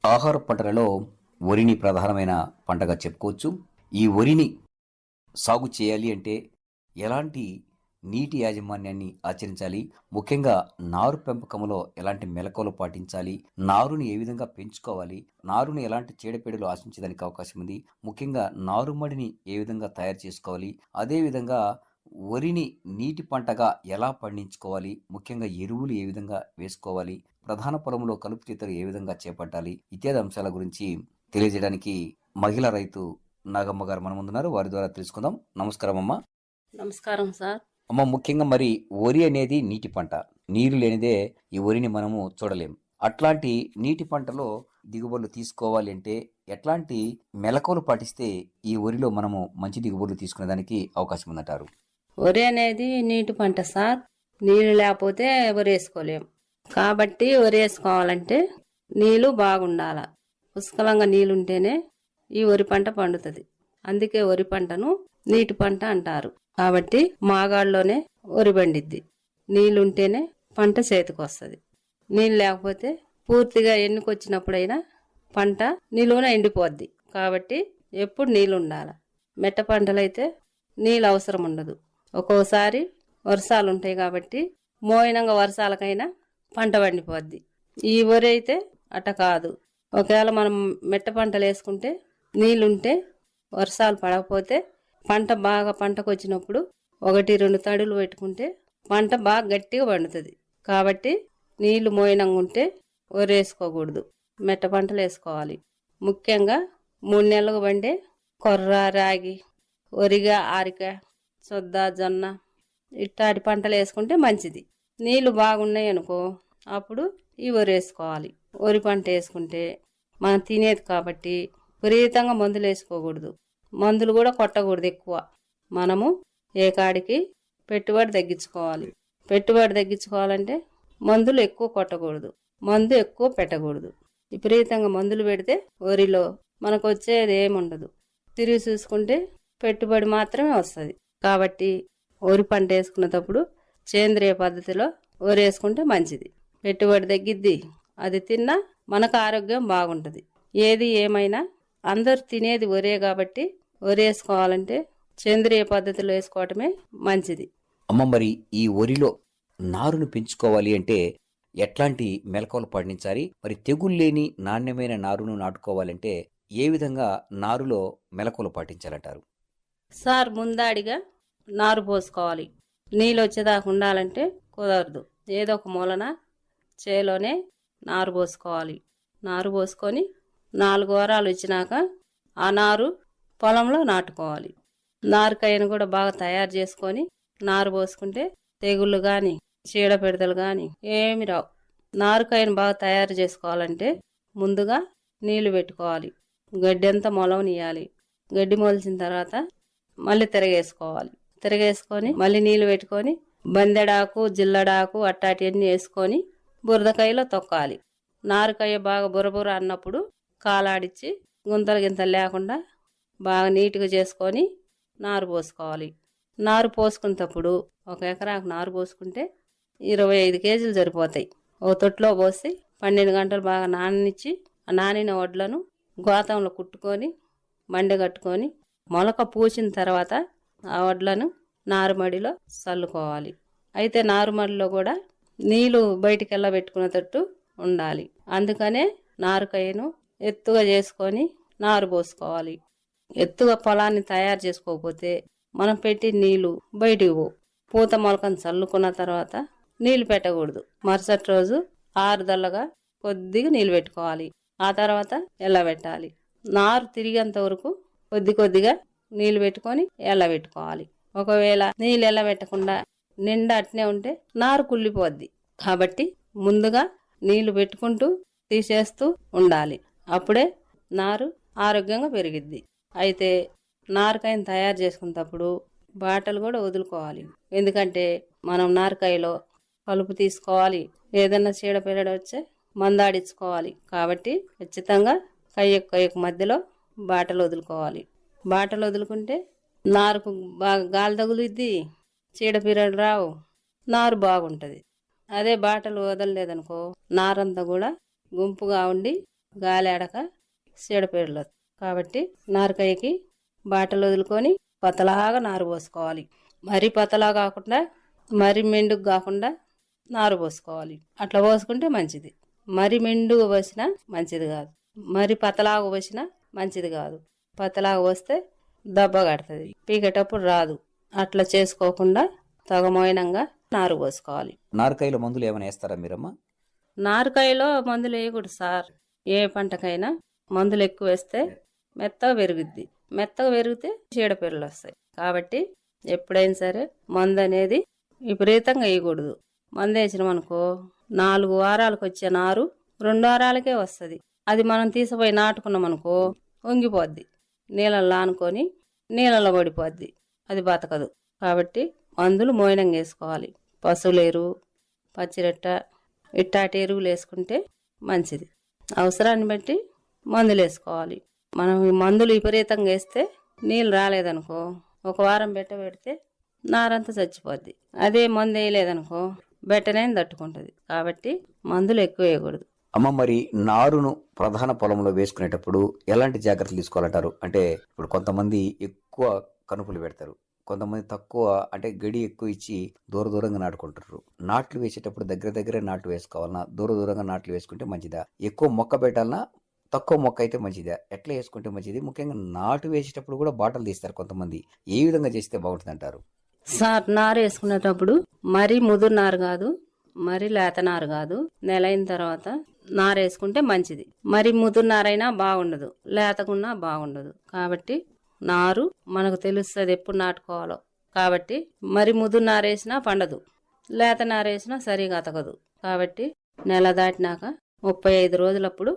ఆహార పంటలలో వరిని ప్రధానమైన పంటగా చెప్పుకోవచ్చు. ఈ వరిని సాగు చేయాలి అంటే ఎలాంటి నీటి యాజమాన్యాన్ని ఆచరించాలి, ముఖ్యంగా నారు పెంపకంలో ఎలాంటి మెలకువలు పాటించాలి, నారుని ఏ విధంగా పెంచుకోవాలి, నారుని ఎలాంటి చీడపీడలు ఆశించడానికి అవకాశం ఉంది, ముఖ్యంగా నారుమడిని ఏ విధంగా తయారు చేసుకోవాలి, అదేవిధంగా వరిని నీటి పంటగా ఎలా పండించుకోవాలి, ముఖ్యంగా ఎరువులు ఏ విధంగా వేసుకోవాలి, ప్రధాన పొలంలో కలుపు తీతలు ఏ విధంగా చేపట్టాలి ఇత్యాది అంశాల గురించి తెలియజేయడానికి మహిళా రైతు నాగమ్మ గారు మన ముందున్నారు. వారి ద్వారా తెలుసుకుందాం. నమస్కారం అమ్మ. నమస్కారం సార్. అమ్మ, ముఖ్యంగా మరి వరి అనేది నీటి పంట. నీరు లేనిదే ఈ వరిని మనము చూడలేం. అట్లాంటి నీటి పంటలో దిగుబడులు తీసుకోవాలి అంటే ఎట్లాంటి మెలకువలు పాటిస్తే ఈ వరిలో మనము మంచి దిగుబడులు తీసుకునేదానికి అవకాశం ఉందంటారు? వరి అనేది నీటి పంట సార్. నీళ్లు లేకపోతే వరి వేసుకోలేం. కాబట్టి వరి వేసుకోవాలంటే నీళ్లు బాగుండాల. పుష్కలంగా నీళ్ళుంటేనే ఈ వరి పంట పండుతుంది. అందుకే వరి పంటను నీటి పంట అంటారు. కాబట్టి మాగాళ్ళలోనే వరి పండిద్ది. నీళ్ళుంటేనే పంట చేతికి వస్తుంది. నీళ్ళు లేకపోతే పూర్తిగా ఎన్నుకొచ్చినప్పుడైనా పంట నిలువున ఎండిపోద్ది. కాబట్టి ఎప్పుడు నీళ్ళు ఉండాలి. మెట్ట పంటలైతే నీళ్ళు అవసరం ఉండదు. ఒక్కోసారి వర్షాలు ఉంటాయి కాబట్టి మోయినంగా వర్షాలకైనా పంట పండిపోద్ది. ఈ వరి అయితే అట కాదు. ఒకవేళ మనం మెట్ట పంటలు వేసుకుంటే నీళ్ళుంటే వర్షాలు పడకపోతే పంట బాగా పంటకు వచ్చినప్పుడు 1-2 తడులు పెట్టుకుంటే పంట బాగా గట్టిగా పండుతుంది. కాబట్టి నీళ్లు మోయినంగా ఉంటే వరి వేసుకోకూడదు. మెట్ట పంటలు వేసుకోవాలి. ముఖ్యంగా 3 నెలలకు పండే కొర్ర, రాగి, వరిగా, ఆరిక, సొద్ద, జొన్న ఇట్లాంటి పంటలు వేసుకుంటే మంచిది. నీళ్లు బాగున్నాయి అనుకో అప్పుడు ఈ వరి వేసుకోవాలి. వరి పంట వేసుకుంటే మనం తినేది కాబట్టి విపరీతంగా మందులు వేసుకోకూడదు. మందులు కూడా కొట్టకూడదు ఎక్కువ. మనము ఏ కాడికి పెట్టుబడి తగ్గించుకోవాలి. పెట్టుబడి తగ్గించుకోవాలంటే మందులు ఎక్కువ కొట్టకూడదు, మందు ఎక్కువ పెట్టకూడదు. విపరీతంగా మందులు పెడితే వరిలో మనకు వచ్చేది ఏముండదు. తిరిగి చూసుకుంటే పెట్టుబడి మాత్రమే వస్తుంది. కాబట్టి వరి పంట వేసుకునేటప్పుడు సేంద్రియ పద్ధతిలో వరి వేసుకుంటే మంచిది. పెట్టుబడి తగ్గిద్ది, అది తిన్నా మనకు ఆరోగ్యం బాగుంటుంది. ఏది ఏమైనా అందరు తినేది వరే కాబట్టి వరి వేసుకోవాలంటే సేంద్రియ పద్ధతిలో వేసుకోవటమే మంచిది. అమ్మ, మరి ఈ వరిలో నారును పెంచుకోవాలి అంటే ఎట్లాంటి మెలకువలు పాటించాలి? మరి తెగులు లేని నాణ్యమైన నారును నాటుకోవాలంటే ఏ విధంగా నారులో మెలకువలు పాటించాలంటారు? సార్, ముందాడిగా నారు పోసుకోవాలి. నీళ్ళు వచ్చేదాకా ఉండాలంటే కుదరదు. ఏదో ఒక మూలన చేలోనే నారు పోసుకోవాలి. నారు పోసుకొని 4 వారాలు వచ్చినాక ఆ నారు పొలంలో నాటుకోవాలి. నారుకాయను కూడా బాగా తయారు చేసుకొని నారు పోసుకుంటే తెగుళ్ళు కానీ చీడపిడతలు కానీ ఏమి రావు. నారుకాయను బాగా తయారు చేసుకోవాలంటే ముందుగా నీళ్లు పెట్టుకోవాలి. గడ్డి అంతా మొలవనియాలి. గడ్డి మొలిచిన తర్వాత మళ్ళీ తిరగేసుకోవాలి. తిరగేసుకొని మళ్ళీ నీళ్లు పెట్టుకొని బందెడాకు, జిల్లడాకు అట్టాటివన్నీ వేసుకొని బురదకాయలో తొక్కాలి. నారుకాయ బాగా బురబుర అన్నప్పుడు కాలాడిచ్చి గుంతలు గింతలు లేకుండా బాగా నీట్గా చేసుకొని నారు పోసుకోవాలి. నారు పోసుకునేటప్పుడు 1 ఎకరాకు నారు పోసుకుంటే 25 కేజీలు సరిపోతాయి. ఒక తొట్టులో పోసి 12 గంటలు బాగా నాననిచ్చి ఆ నానిన వడ్లను గోతంలో కుట్టుకొని మండి కట్టుకొని మొలక పూసిన తర్వాత ఆ వడ్లను నారుమడిలో చల్లుకోవాలి. అయితే నారుమడిలో కూడా నీళ్లు బయటికి వెళ్ళబెట్టుకునేటట్టు ఉండాలి. అందుకనే నారుకాయను ఎత్తుగా చేసుకొని నారు పోసుకోవాలి. ఎత్తుగా పొలాన్ని తయారు చేసుకోకపోతే మనం పెట్టి నీళ్లు బయటికి పోవు. పూత మొలకను చల్లుకున్న తర్వాత నీళ్లు పెట్టకూడదు. మరుసటి రోజు ఆరుదల్లగా కొద్దిగా నీళ్లు పెట్టుకోవాలి. ఆ తర్వాత ఎల్లబెట్టాలి. నారు తిరిగేంత వరకు కొద్ది కొద్దిగా నీళ్లు పెట్టుకొని ఎల్లబెట్టుకోవాలి. ఒకవేళ నీళ్ళు ఎల్లబెట్టకుండా నిండా అట్నే ఉంటే నారు కుళ్ళిపోద్ది. కాబట్టి ముందుగా నీళ్లు పెట్టుకుంటూ తీసేస్తూ ఉండాలి. అప్పుడే నారు ఆరోగ్యంగా పెరిగిద్ది. అయితే నారుకాయను తయారు చేసుకునేటప్పుడు బాటలు కూడా వదులుకోవాలి. ఎందుకంటే మనం నారుకాయలో కలుపు తీసుకోవాలి. ఏదన్నా చీడపీడ వచ్చే మందాడించుకోవాలి. కాబట్టి ఖచ్చితంగా కయ్యకు మధ్యలో బాటలు వదులుకోవాలి. బాటలు వదులుకుంటే నారుకు బాగా గాలి తగులుద్ది, చీడపీడలు రావు, నారు బాగుంటుంది. అదే బాటలు వదలలేదనుకో నారంతా కూడా గుంపుగా ఉండి గాలి ఆడక చీడపీడలు వస్తాయి. కాబట్టి నారుకాయకి బాటలు వదులుకొని పతలాగా నారు పోసుకోవాలి. మరీ పతలా కాకుండా మరీ మెండుకు కాకుండా నారు పోసుకోవాలి. అట్లా పోసుకుంటే మంచిది. మరి మెండుగా పోసినా మంచిది కాదు, మరి పతలాగా పోసినా మంచిది కాదు. పతలాగా పోస్తే దెబ్బ కడుతుంది, పీకేటప్పుడు రాదు. అట్లా చేసుకోకుండా తగమోయనంగా నారు పోసుకోవాలి. నారుకాయల మందులు ఏమైనా వేస్తారా మీరమ్మా? నారుకాయలో మందులు వేయకూడదు సార్. ఏ పంటకైనా మందులు ఎక్కువ వేస్తే మెత్తగా పెరుగుద్ది. మెత్తగా పెరిగితే చీడపీడలు వస్తాయి. కాబట్టి ఎప్పుడైనా సరే మందు అనేది విపరీతంగా వేయకూడదు. మందు వేసినామనుకో 4 వారాలకు వచ్చే నారు 2 వారాలకే వస్తుంది. అది మనం తీసిపోయి నాటుకున్నాం అనుకో వంగిపోద్ది, నీళ్ళల్లో ఆనుకొని నీళ్ళల్లో పడిపోద్ది, అది బతకదు. కాబట్టి మందులు మోయనంగా వేసుకోవాలి. పశువుల ఎరువు, పచ్చిరొట్ట ఇట్టాటి ఎరువులు వేసుకుంటే మంచిది. అవసరాన్ని బట్టి మందులు వేసుకోవాలి. మనం ఈ మందులు విపరీతంగా వేస్తే నీళ్ళు రాలేదనుకో 1 వారం పెడితే నారంతా చచ్చిపోద్ది. అదే మందు వేయలేదనుకో బెట్టనే తట్టుకుంటుంది. కాబట్టి మందులు ఎక్కువ వేయకూడదు. అమ్మ, మరి నారును ప్రధాన పొలంలో వేసుకునేటప్పుడు ఎలాంటి జాగ్రత్తలు తీసుకోవాలంటారు? అంటే ఇప్పుడు కొంతమంది ఎక్కువ కనుపులు పెడతారు, కొంతమంది తక్కువ, అంటే గడి ఎక్కువ ఇచ్చి దూరంగా నాటుకుంటారు. నాట్లు వేసేటప్పుడు దగ్గరే నాట్లు వేసుకోవాలన్నా, దూరంగా నాట్లు వేసుకుంటే మంచిదా? ఎక్కువ మొక్క పెట్టాలన్నా, తక్కువ మొక్క అయితే మంచిదా? ఎట్లా వేసుకుంటే మంచిది? ముఖ్యంగా నాటు వేసేటప్పుడు కూడా బాటలు తీస్తారు కొంతమంది. ఏ విధంగా చేస్తే బాగుంటుంది అంటారు? సార్, నారు వేసుకునేటప్పుడు మరీ ముదురు నారు కాదు, మరి లేత నారు కాదు. నెల అయిన తర్వాత నారు వేసుకుంటే మంచిది. మరి ముదురు నారైనా బాగుండదు, లేతకున్నా బాగుండదు. కాబట్టి నారు మనకు తెలుస్తుంది ఎప్పుడు నాటుకోవాలో. కాబట్టి మరి ముదురు నారు వేసినా పండదు, లేత నారు వేసినా సరిగా అతకదు. కాబట్టి నెల దాటినాక 35 రోజులప్పుడు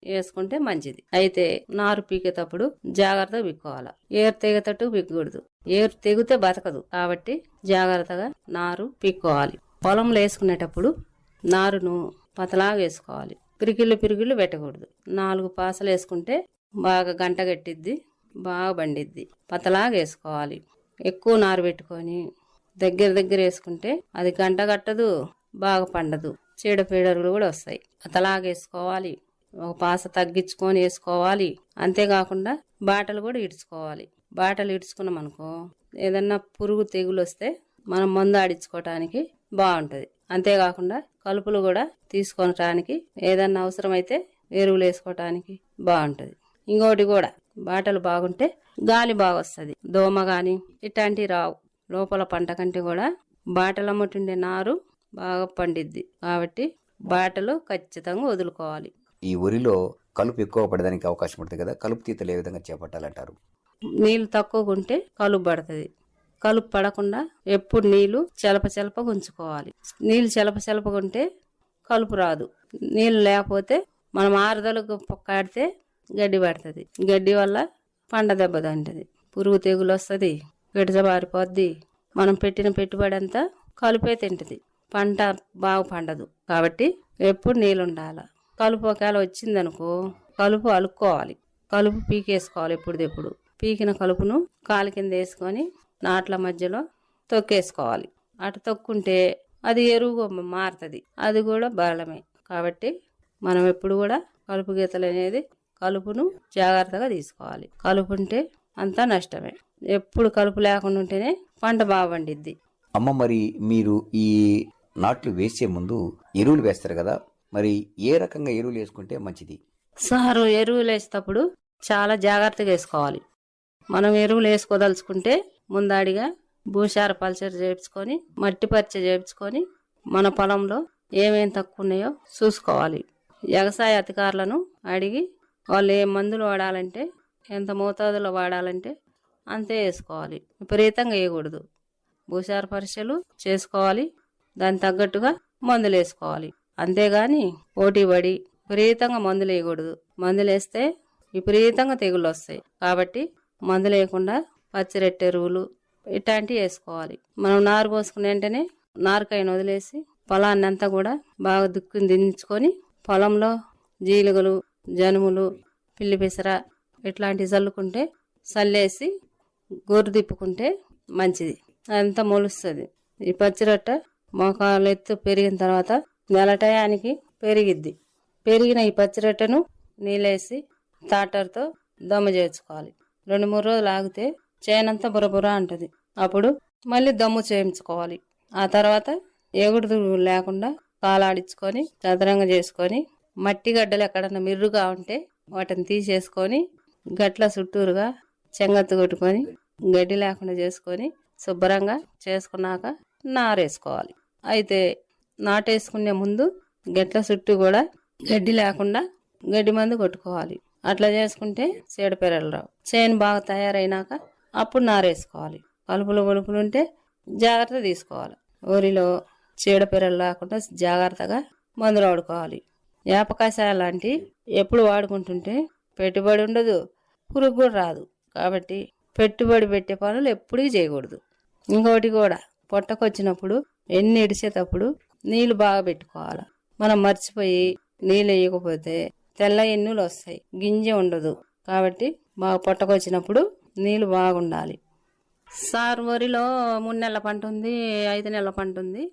వేసుకుంటే మంచిది. అయితే నారు పీకేటప్పుడు జాగ్రత్తగా పీక్కోవాలి. ఏరు తెగేటట్టు పీక్కకూడదు, ఏరు తెగితే బతకదు. కాబట్టి జాగ్రత్తగా నారు పీక్కోవాలి. పొలంలో వేసుకునేటప్పుడు నారును పతలాగా వేసుకోవాలి. పిరికిళ్ళు పెట్టకూడదు. 4 పాసలు వేసుకుంటే బాగా గంట కట్టిద్ది, బాగా పండిద్ది. పతలాగా వేసుకోవాలి. ఎక్కువ నారు పెట్టుకొని దగ్గర వేసుకుంటే అది గంట కట్టదు, బాగా పండదు, చీడపీడలు కూడా వస్తాయి. పతలాగా వేసుకోవాలి. 1 పాస తగ్గించుకొని వేసుకోవాలి. అంతేకాకుండా బాటలు కూడా ఇడ్చుకోవాలి. బాటలు ఇడ్చుకున్నాం అనుకో ఏదన్నా పురుగు తెగులు వస్తే మనం మందు ఆడించుకోవటానికి బాగుంటుంది. అంతేకాకుండా కలుపులు కూడా తీసుకోవటానికి, ఏదన్నా అవసరమైతే ఎరువులు వేసుకోవటానికి బాగుంటుంది. ఇంకోటి కూడా బాటలు బాగుంటే గాలి బాగా వస్తుంది, దోమ గాని ఇట్లాంటివి రావు. లోపల పంట కంటే కూడా బాటలు అమ్మటుండే నారు బాగా పండిద్ది. కాబట్టి బాటలు ఖచ్చితంగా వదులుకోవాలి. ఈ వరిలో కలుపు ఎక్కువ పడడానికి అవకాశం ఉంటుంది కదా, కలుపు తీతలు ఏ విధంగా చేపట్టాలంటారు? నీళ్ళు తక్కువగా ఉంటే కలుపు పడుతుంది. కలుపు పడకుండా ఎప్పుడు నీళ్లు చెలప ఉంచుకోవాలి. నీళ్ళు చెలపగా ఉంటే కలుపు రాదు. నీళ్ళు లేకపోతే మనం ఆరుదలకు కాడితే గడ్డి పడుతుంది. గడ్డి వల్ల పంట దెబ్బతింటుంది, పురుగు తెగులు వస్తుంది, విడజబారిపోద్ది. మనం పెట్టిన పెట్టుబడి అంతా కలుపే తింటుంది, పంట బాగా పండదు. కాబట్టి ఎప్పుడు నీళ్ళు ఉండాలి. కలుపు ఒకవేళ వచ్చిందనుకో కలుపు అలుక్కోవాలి, కలుపు పీకేసుకోవాలి. ఎప్పుడు పీకిన కలుపును కాలు కింద వేసుకొని నాట్ల మధ్యలో తొక్కేసుకోవాలి. అటు తొక్కుంటే అది ఎరువు మారుతుంది, అది కూడా బలమే. కాబట్టి మనం ఎప్పుడు కూడా కలుపు గీతలు అనేది కలుపును జాగ్రత్తగా తీసుకోవాలి. కలుపు ఉంటే అంతా నష్టమే. ఎప్పుడు కలుపు లేకుండా ఉంటేనే పంట బాగా పండిద్ది. అమ్మ, మరి మీరు ఈ నాట్లు వేసే ముందు ఎరువులు వేస్తారు కదా, మరి ఏ రకంగా ఎరువులు వేసుకుంటే మంచిది? సారు, ఎరువులు వేసేటప్పుడు చాలా జాగ్రత్తగా వేసుకోవాలి. మనం ఎరువులు వేసుకోదలుచుకుంటే ముందాడిగా భూసార పల్చర్ చేయించుకొని, మట్టి పరీక్ష చేయించుకొని మన పొలంలో ఏమేమి తక్కువ ఉన్నాయో చూసుకోవాలి. వ్యవసాయ అధికారులను అడిగి వాళ్ళు ఏ మందులు వాడాలంటే, ఎంత మోతాదులో వాడాలంటే అంతే వేసుకోవాలి. విపరీతంగా వేయకూడదు. భూసార పరీక్షలు చేసుకోవాలి, దానికి తగ్గట్టుగా మందులు వేసుకోవాలి. అంతేగాని పోటీ పడి విపరీతంగా మందులు వేయకూడదు. మందులు వేస్తే విపరీతంగా తెగుళ్ళు వస్తాయి. కాబట్టి మందులు వేయకుండా పచ్చిరొట్ట ఎరువులు ఇట్లాంటివి వేసుకోవాలి. మనం నారు పోసుకునే వెంటనే నారుకాయను వదిలేసి పొలాన్ని అంతా కూడా బాగా దుక్కుని దించుకొని పొలంలో జీలుగలు, జనుములు, పిల్లి పెసర ఇట్లాంటివి చల్లుకుంటే, చల్లేసి గొర్రు తిప్పుకుంటే మంచిది. అదంతా మొలుస్తుంది. ఈ పచ్చిరొట్ట మోకాలు ఎత్తు పెరిగిన తర్వాత నెల టయానికి పెరిగిద్ది. పెరిగిన ఈ పచ్చిరొట్టను నీళ్ళేసి తాటర్తో దమ్ము చేర్చుకోవాలి. 2-3 రోజులు ఆగితే చేనంతా బురబుర అంటది. అప్పుడు మళ్ళీ దమ్ము చేయించుకోవాలి. ఆ తర్వాత ఎగుడు లేకుండా కాలాడించుకొని చదరంగా చేసుకొని మట్టి గడ్డలు ఎక్కడన్నా మిర్రుగా ఉంటే వాటిని తీసేసుకొని గట్ల చుట్టూరుగా చెంగత్తు కొట్టుకొని గడ్డి లేకుండా చేసుకొని శుభ్రంగా చేసుకున్నాక నారేసుకోవాలి. అయితే నాటేసుకునే ముందు గట్ల చుట్టూ కూడా గడ్డి లేకుండా గడ్డి మందు కొట్టుకోవాలి. అట్లా చేసుకుంటే చీడపీడలు రావు. చేను బాగా తయారైనాక అప్పుడు నారేసుకోవాలి. కలుపులు గొలుపులు ఉంటే జాగ్రత్త తీసుకోవాలి. ఊరిలో చీడపీడలు రాకుండా జాగ్రత్తగా మందులు వాడుకోవాలి. వేపకాసాయ లాంటి ఎప్పుడు వాడుకుంటుంటే పెట్టుబడి ఉండదు, పురుగు కూడా రాదు. కాబట్టి పెట్టుబడి పెట్టే పనులు ఎప్పుడూ చేయకూడదు. ఇంకోటి కూడా పొట్టకొచ్చినప్పుడు ఎన్ని ఇడిచేటప్పుడు నీళ్లు బాగా పెట్టుకోవాలి. మనం మర్చిపోయి నీళ్ళు వేయకపోతే తెల్ల ఎన్నులు వస్తాయి, గింజ ఉండదు. కాబట్టి బాగా పొట్టకొచ్చినప్పుడు నీళ్లు బాగుండాలి. సార్ వరిలో 3 నెలల పంట ఉంది, 5 నెలల పంట ఉంది.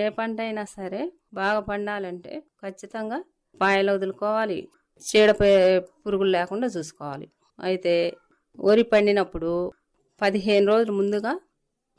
ఏ పంట అయినా సరే బాగా పండాలంటే ఖచ్చితంగా పాయలు వదులుకోవాలి, పురుగులు లేకుండా చూసుకోవాలి. అయితే వరి పండినప్పుడు 15 రోజులు ముందుగా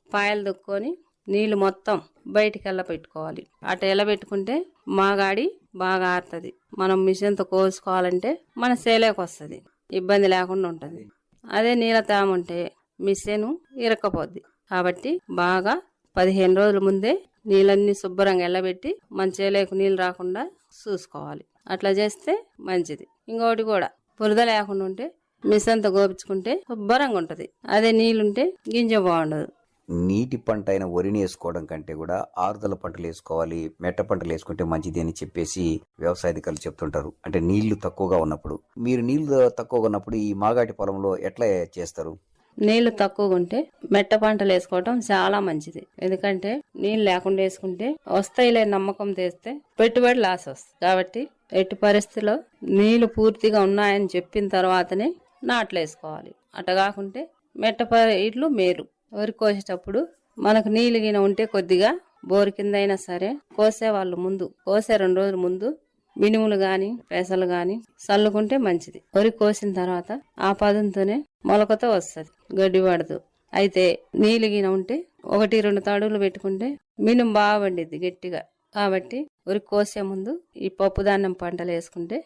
పాయలు దుక్కొని నీళ్లు మొత్తం బయటికి పెట్టుకోవాలి. అట పెట్టుకుంటే మాగాడి బాగా ఆరుతుంది. మనం మిషన్తో కోసుకోవాలంటే మన సేలేకి వస్తుంది, ఇబ్బంది లేకుండా ఉంటుంది. అదే నీళ్ళ తేమ ఉంటే మిషన్ ఇరక్కపోద్ది. కాబట్టి బాగా 15 రోజుల ముందే నీళ్ళన్నీ శుభ్రంగా ఎల్లబెట్టి మన చేలేకు నీళ్ళు రాకుండా చూసుకోవాలి. అట్లా చేస్తే మంచిది. ఇంకోటి కూడా బురద లేకుండా ఉంటే మిషన్తో గోపించుకుంటే శుభ్రంగా ఉంటుంది. అదే నీళ్ళుంటే గింజ బాగుండదు. నీటి పంట అయిన వరిని వేసుకోవడం కంటే కూడా ఆరుదల పంటలు వేసుకోవాలి, మెట్ట పంటలు వేసుకుంటే మంచిది అని చెప్పేసి వ్యవసాయ అధికారులు చెప్తుంటారు. అంటే నీళ్లు తక్కువగా ఉన్నప్పుడు, మీరు నీళ్లు తక్కువగా ఉన్నప్పుడు ఈ మాగాటి పొలంలో ఎట్లా చేస్తారు? నీళ్లు తక్కువగా ఉంటే మెట్ట పంటలు వేసుకోవడం చాలా మంచిది. ఎందుకంటే నీళ్ళు లేకుండా వేసుకుంటే వస్తాయిలే నమ్మకం తెస్తే పెట్టుబడి లాస్ వస్తుంది. కాబట్టి ఎట్టి పరిస్థితిలో నీళ్లు పూర్తిగా ఉన్నాయని చెప్పిన తర్వాతనే నాట్లు వేసుకోవాలి. అట్ట కాకుంటే మెట్ట ఇట్లు మేలు. వరి కోసేటప్పుడు మనకు నీళ్ళు గిన ఉంటే కొద్దిగా బోరు కింద అయినా సరే కోసే 2 రోజుల ముందు మినుములు గాని పెసలు గాని చల్లుకుంటే మంచిది. వరి కోసిన తర్వాత ఆ పదంతోనే మొలకతో వస్తుంది, గడ్డి పడదు. అయితే నీళ్ళు గిన ఉంటే 1-2 తడులు పెట్టుకుంటే మినుము బాగా పండిద్ది గట్టిగా. కాబట్టి వరి కోసే ముందు ఈ పప్పు ధాన్యం పంటలు వేసుకుంటే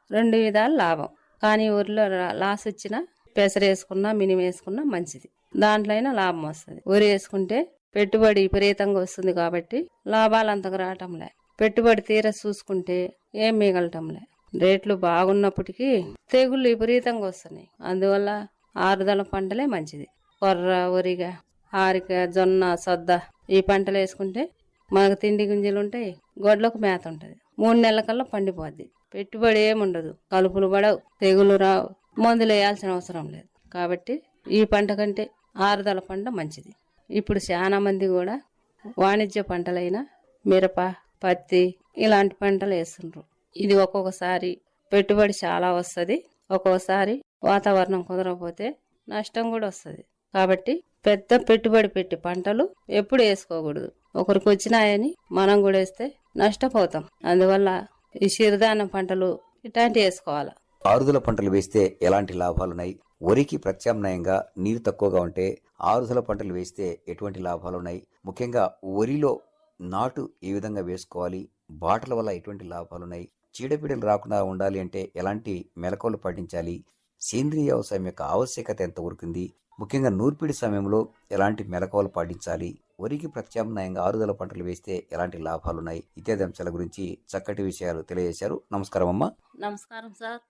2 విధాలు లాభం. కానీ వరిలో లాస్ వచ్చినా పెసరు వేసుకున్నా మినుము వేసుకున్నా మంచిది, దాంట్లో అయినా లాభం వస్తుంది. వరి వేసుకుంటే పెట్టుబడి విపరీతంగా వస్తుంది కాబట్టి లాభాలు అంతకు రావటంలే. పెట్టుబడి తీర చూసుకుంటే ఏం మిగలటంలే. రేట్లు బాగున్నప్పటికీ తెగుళ్ళు విపరీతంగా వస్తున్నాయి. అందువల్ల ఆరుదల పంటలే మంచిది. కొర్ర, వరిగా, హారిక, జొన్న, సొద్ద ఈ పంటలు వేసుకుంటే మనకు తిండి గింజలు ఉంటాయి, గొడ్లకు మేత ఉంటుంది. 3 నెలల కల్లా పండిపోద్ది. పెట్టుబడి ఏముండదు, కలుపులు పడవు, తెగులు రావు, మందులు వేయాల్సిన అవసరం లేదు. కాబట్టి ఈ పంట కంటే ఆరుదల పంట మంచిది. ఇప్పుడు చాలా మంది కూడా వాణిజ్య పంటలైన మిరప, పత్తి ఇలాంటి పంటలు వేస్తుండ్రు. ఇది ఒక్కొక్కసారి పెట్టుబడి చాలా వస్తుంది, ఒక్కొక్కసారి వాతావరణం కుదరకపోతే నష్టం కూడా వస్తుంది. కాబట్టి పెద్ద పెట్టుబడి పెట్టి పంటలు ఎప్పుడు వేసుకోకూడదు. ఒకరికి వచ్చినాయని మనం కూడా వేస్తే నష్టపోతాం. అందువల్ల ఈ చిరుధాన్యం పంటలు ఇట్లాంటివి వేసుకోవాలి. ఆరుదల పంటలు వేస్తే ఎలాంటి లాభాలున్నాయి? వరికి ప్రత్యామ్నాయంగా నీరు తక్కువగా ఉంటే ఆరుదల పంటలు వేస్తే ఎటువంటి లాభాలున్నాయి? ముఖ్యంగా వరిలో నాటు ఏ విధంగా వేసుకోవాలి? బాటల వల్ల ఎటువంటి లాభాలున్నాయి? చీడపీడలు రాకుండా ఉండాలి అంటే ఎలాంటి మెలకువలు పాటించాలి? సేంద్రియ వ్యవసాయం యొక్క ఆవశ్యకత ఎంత వరకుంది? ముఖ్యంగా నూర్పిడి సమయంలో ఎలాంటి మెలకువలు పాటించాలి? వరికి ప్రత్యామ్నాయంగా ఆరుదల పంటలు వేస్తే ఎలాంటి లాభాలున్నాయి? ఇత్యాది అంశాల గురించి చక్కటి విషయాలు తెలియజేశారు. నమస్కారం అమ్మా. నమస్కారం సార్.